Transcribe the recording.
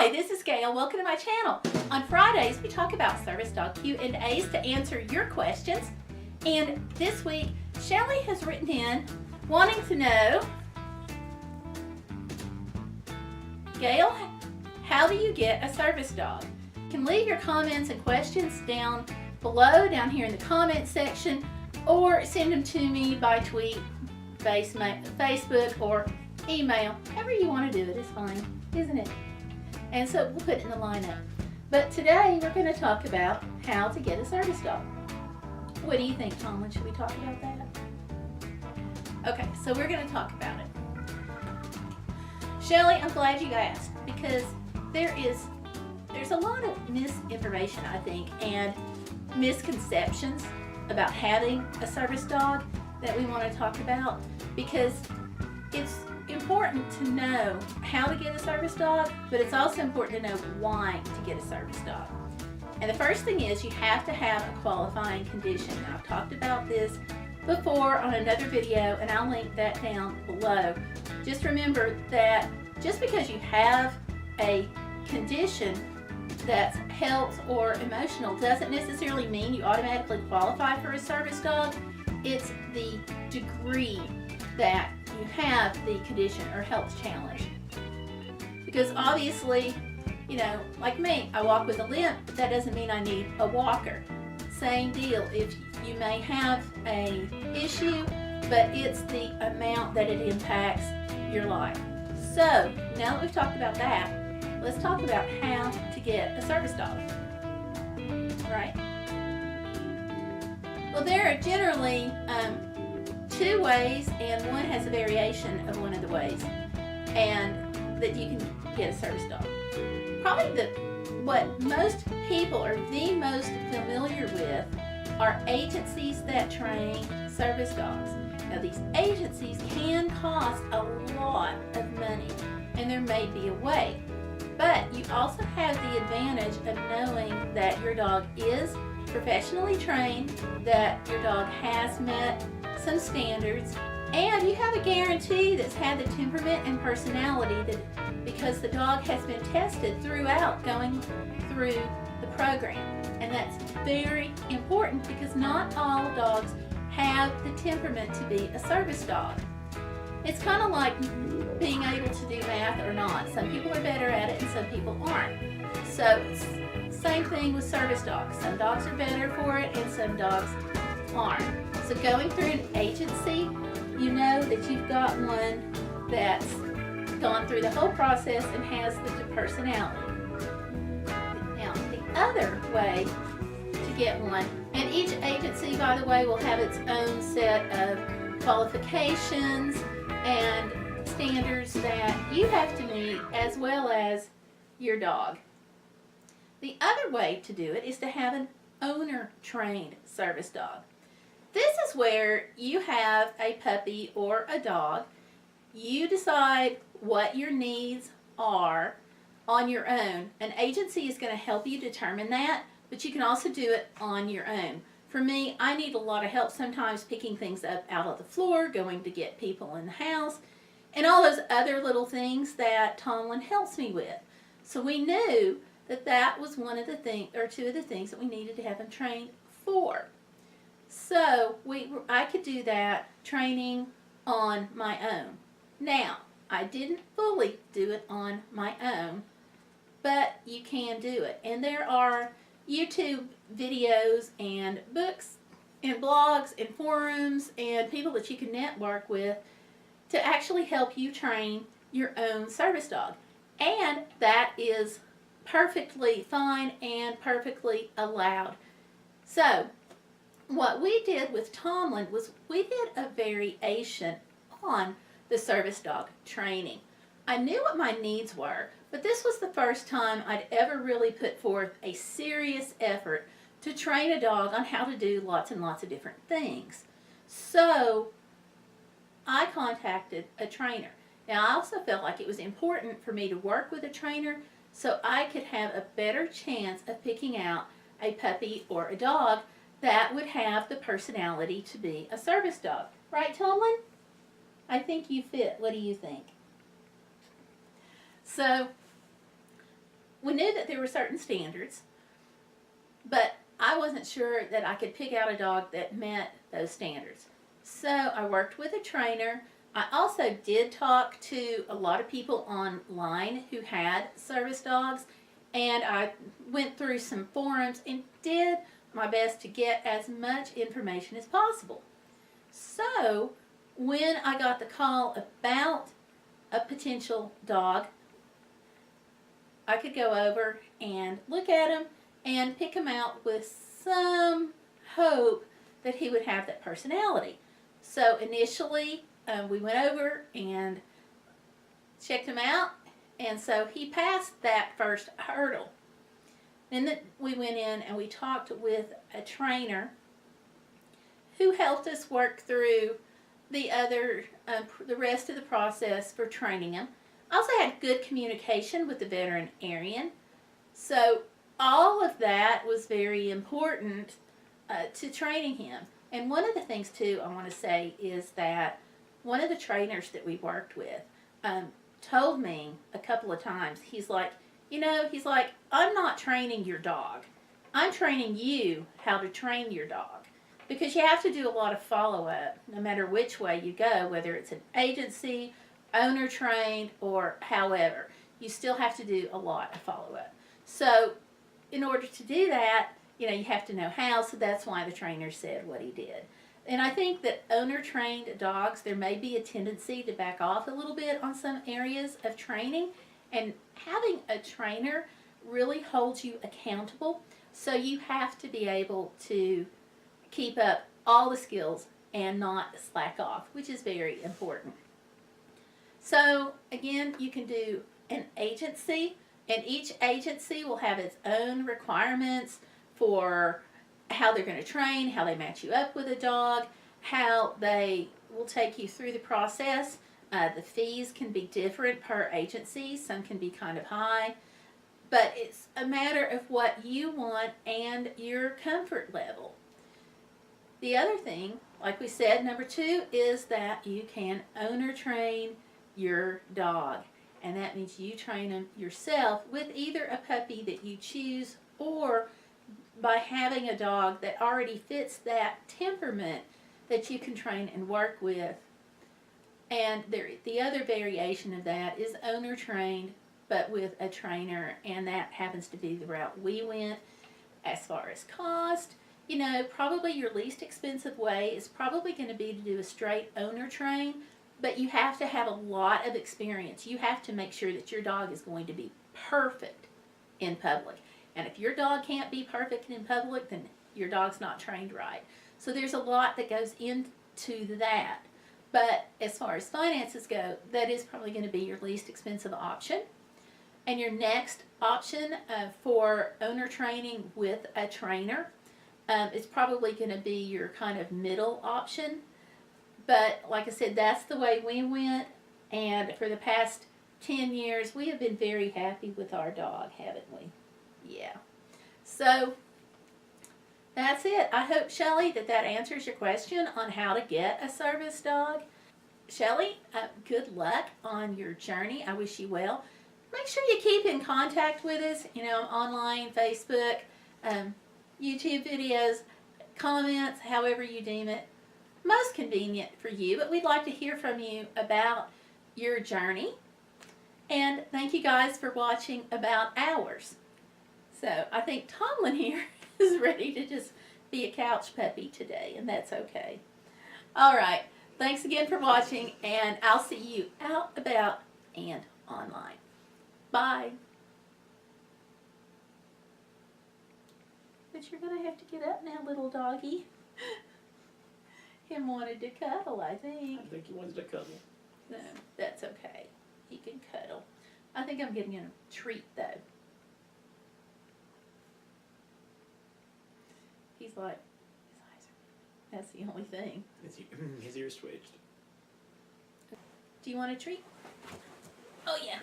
Hi, this is Gail. Welcome to my channel. On Fridays, we talk about service dog Q&As to answer your questions. And this week, Shelley has written in wanting to know, Gail, how do you get a service dog? You can leave your comments and questions down below, down here in the comment section, or send them to me by tweet, Facebook, or email. However you want to do it is fine, isn't it? And so we'll put it in the lineup. But today we're going to talk about how to get a service dog. What do you think, Tomlin? Should we talk about that? Okay, so we're going to talk about it. Shelley, I'm glad you asked, because there's a lot of misinformation, I think, and misconceptions about having a service dog that we want to talk about, because it's important to know how to get a service dog, but it's also important to know why to get a service dog. And the first thing is you have to have a qualifying condition. Now, I've talked about this before on another video, and I'll link that down below. Just remember that just because you have a condition that's health or emotional doesn't necessarily mean you automatically qualify for a service dog. It's the degree that you have the condition or health challenge. Because obviously, you know, like me, I walk with a limp, but that doesn't mean I need a walker. Same deal, if you may have a issue, but it's the amount that it impacts your life. So, now that we've talked about that, let's talk about how to get a service dog. Right? Well, there are generally two ways, and one has a variation of one of the ways, and that you can get a service dog. Probably what most people are the most familiar with are agencies that train service dogs. Now, these agencies can cost a lot of money, and there may be a way, but you also have the advantage of knowing that your dog is professionally trained, that your dog has met some standards, and you have a guarantee that's had the temperament and personality that because the dog has been tested throughout going through the program. And that's very important because not all dogs have the temperament to be a service dog. It's kind of like being able to do math or not. Some people are better at it and some people aren't. So same thing with service dogs. Some dogs are better for it and some dogs aren't. So going through an agency, you know that you've got one that's gone through the whole process and has the personality. Now, the other way to get one, and each agency, by the way, will have its own set of qualifications and standards that you have to meet as well as your dog. The other way to do it is to have an owner-trained service dog. This is where you have a puppy or a dog. You decide what your needs are on your own. An agency is going to help you determine that, but you can also do it on your own. For me, I need a lot of help sometimes picking things up out of the floor, going to get people in the house, and all those other little things that Tomlin helps me with. So we knew that that was one of the things, or two of the things that we needed to have them trained for. So I could do that training on my own. Now, I didn't fully do it on my own, but you can do it. And there are YouTube videos and books and blogs and forums and people that you can network with to actually help you train your own service dog. And that is perfectly fine and perfectly allowed. So, what we did with Tomlin was we did a variation on the service dog training. I knew what my needs were, but this was the first time I'd ever really put forth a serious effort to train a dog on how to do lots and lots of different things. So I contacted a trainer. Now, I also felt like it was important for me to work with a trainer so I could have a better chance of picking out a puppy or a dog that would have the personality to be a service dog. Right, Tomlin? I think you fit. What do you think? So we knew that there were certain standards, but I wasn't sure that I could pick out a dog that met those standards. So I worked with a trainer. I also did talk to a lot of people online who had service dogs, and I went through some forums and did my best to get as much information as possible. So when I got the call about a potential dog, I could go over and look at him and pick him out with some hope that he would have that personality. So initially, we went over and checked him out, and so he passed that first hurdle. Then we went in and we talked with a trainer who helped us work through the rest of the process for training him. I also had good communication with the veterinarian, so all of that was very important to training him. And one of the things too I want to say is that one of the trainers that we worked with told me a couple of times, he's like, I'm not training your dog. I'm training you how to train your dog. Because you have to do a lot of follow-up no matter which way you go, whether it's an agency, owner trained, or however. You still have to do a lot of follow-up. So in order to do that, you have to know how, so that's why the trainer said what he did. And I think that owner-trained dogs, there may be a tendency to back off a little bit on some areas of training, and having a trainer really holds you accountable, so you have to be able to keep up all the skills and not slack off, which is very important. So again, you can do an agency, and each agency will have its own requirements for how they're going to train, how they match you up with a dog, how they will take you through the process. The fees can be different per agency. Some can be kind of high, but it's a matter of what you want and your comfort level. The other thing, like we said, number 2, is that you can owner train your dog. And that means you train them yourself with either a puppy that you choose or by having a dog that already fits that temperament that you can train and work with. And the other variation of that is owner trained but with a trainer, and that happens to be the route we went. As far as cost, probably your least expensive way is probably going to be to do a straight owner train, but you have to have a lot of experience. You have to make sure that your dog is going to be perfect in public. And if your dog can't be perfect in public, then your dog's not trained right. So there's a lot that goes into that. But as far as finances go, that is probably going to be your least expensive option. And your next option for owner training with a trainer is probably going to be your kind of middle option. But like I said, that's the way we went. And for the past 10 years, we have been very happy with our dog, haven't we? Yeah. So that's it. I hope, Shelley, that answers your question on how to get a service dog. Shelley, good luck on your journey. I wish you well. Make sure you keep in contact with us, online, Facebook, YouTube videos, comments, however you deem it most convenient for you. But we'd like to hear from you about your journey. And thank you guys for watching about ours. So I think Tomlin here is ready to just be a couch puppy today, and that's okay. All right. Thanks again for watching, and I'll see you out, about, and online. Bye. But you're going to have to get up now, little doggy. Him wanted to cuddle, I think. I think he wants to cuddle. No, that's okay. He can cuddle. I think I'm getting him a treat, though. He's like, his eyes are, that's the only thing. His ears twitched. Do you want a treat? Oh, yeah.